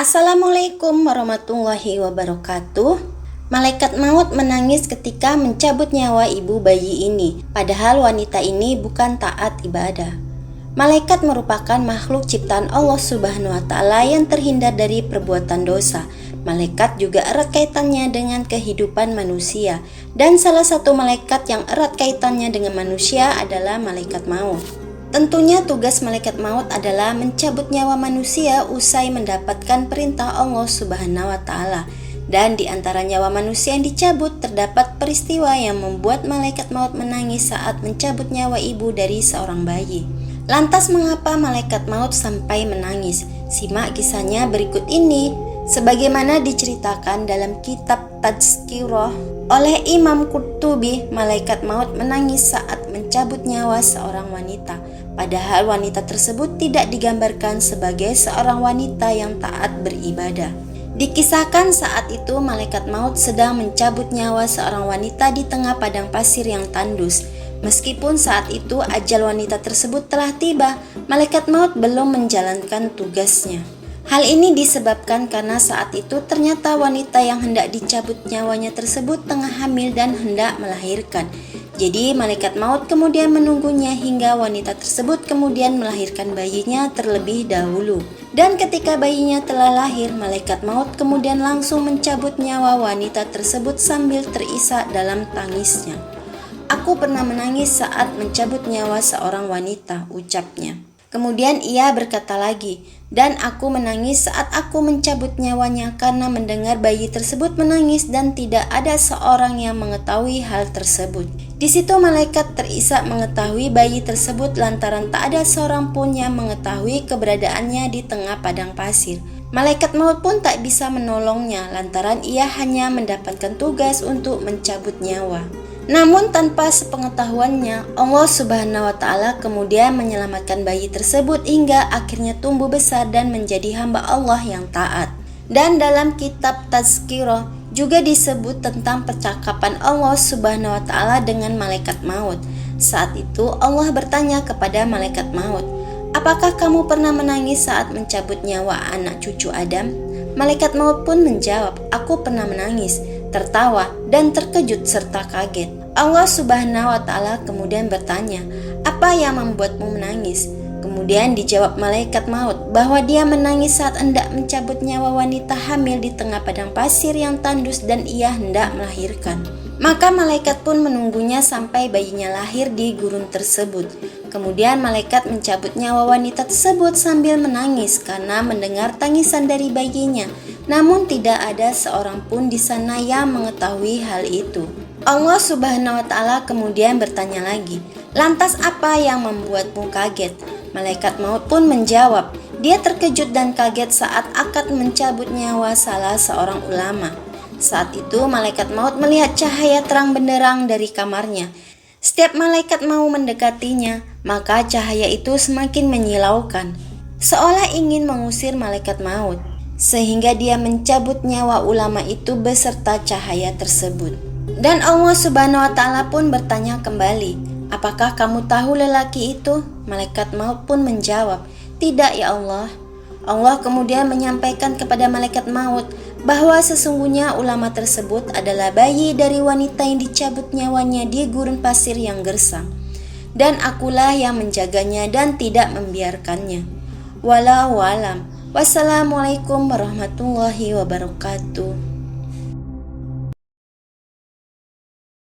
Assalamualaikum warahmatullahi wabarakatuh. Malaikat maut menangis ketika mencabut nyawa ibu bayi ini, padahal wanita ini bukan taat ibadah. Malaikat merupakan makhluk ciptaan Allah Subhanahu wa Ta'ala yang terhindar dari perbuatan dosa. Malaikat juga erat kaitannya dengan kehidupan manusia, dan salah satu malaikat yang erat kaitannya dengan manusia adalah malaikat maut. Tentunya tugas malaikat maut adalah mencabut nyawa manusia usai mendapatkan perintah Allah Subhanahu wa Ta'ala. Dan di antara nyawa manusia yang dicabut terdapat peristiwa yang membuat malaikat maut menangis saat mencabut nyawa ibu dari seorang bayi. Lantas mengapa malaikat maut sampai menangis? Simak kisahnya berikut ini. Sebagaimana diceritakan dalam kitab Tazkirah oleh Imam Qurtubi, malaikat maut menangis saat mencabut nyawa seorang wanita. Padahal wanita tersebut tidak digambarkan sebagai seorang wanita yang taat beribadah. Dikisahkan saat itu malaikat maut sedang mencabut nyawa seorang wanita di tengah padang pasir yang tandus. Meskipun saat itu ajal wanita tersebut telah tiba, malaikat maut belum menjalankan tugasnya. Hal ini disebabkan karena saat itu ternyata wanita yang hendak dicabut nyawanya tersebut tengah hamil dan hendak melahirkan. Jadi malaikat maut kemudian menunggunya hingga wanita tersebut kemudian melahirkan bayinya terlebih dahulu. Dan ketika bayinya telah lahir, malaikat maut kemudian langsung mencabut nyawa wanita tersebut sambil terisak dalam tangisnya. "Aku pernah menangis saat mencabut nyawa seorang wanita," ucapnya. Kemudian ia berkata lagi, "Dan aku menangis saat aku mencabut nyawanya karena mendengar bayi tersebut menangis dan tidak ada seorang yang mengetahui hal tersebut." Di situ malaikat terisak mengetahui bayi tersebut lantaran tak ada seorang pun yang mengetahui keberadaannya di tengah padang pasir. Malaikat maut pun tak bisa menolongnya lantaran ia hanya mendapatkan tugas untuk mencabut nyawa. Namun tanpa sepengetahuannya, Allah Subhanahu wa Ta'ala kemudian menyelamatkan bayi tersebut hingga akhirnya tumbuh besar dan menjadi hamba Allah yang taat. Dan dalam kitab Tazkirah juga disebut tentang percakapan Allah Subhanahu wa Ta'ala dengan malaikat maut. Saat itu Allah bertanya kepada malaikat maut, "Apakah kamu pernah menangis saat mencabut nyawa anak cucu Adam?" Malaikat maut pun menjawab, "Aku pernah menangis, tertawa, dan terkejut serta kaget." Allah Subhanahu wa Ta'ala kemudian bertanya, "Apa yang membuatmu menangis?" Kemudian dijawab malaikat maut bahwa dia menangis saat hendak mencabut nyawa wanita hamil di tengah padang pasir yang tandus dan ia hendak melahirkan. Maka malaikat pun menunggunya sampai bayinya lahir di gurun tersebut. Kemudian malaikat mencabut nyawa wanita tersebut sambil menangis karena mendengar tangisan dari bayinya. Namun tidak ada seorang pun di sana yang mengetahui hal itu. Allah Subhanahu wa Ta'ala kemudian bertanya lagi, "Lantas apa yang membuatmu kaget?" Malaikat maut pun menjawab, dia terkejut dan kaget saat akad mencabut nyawa salah seorang ulama. Saat itu malaikat maut melihat cahaya terang benderang dari kamarnya. Setiap malaikat mau mendekatinya, maka cahaya itu semakin menyilaukan, seolah ingin mengusir malaikat maut, sehingga dia mencabut nyawa ulama itu beserta cahaya tersebut. Dan Allah Subhanahu wa Ta'ala pun bertanya kembali, "Apakah kamu tahu lelaki itu?" Malaikat maut pun menjawab, "Tidak ya Allah." Allah kemudian menyampaikan kepada malaikat maut bahwa sesungguhnya ulama tersebut adalah bayi dari wanita yang dicabut nyawanya di gurun pasir yang gersang. Dan akulah yang menjaganya dan tidak membiarkannya. Wallahu alam. Wassalamualaikum warahmatullahi wabarakatuh.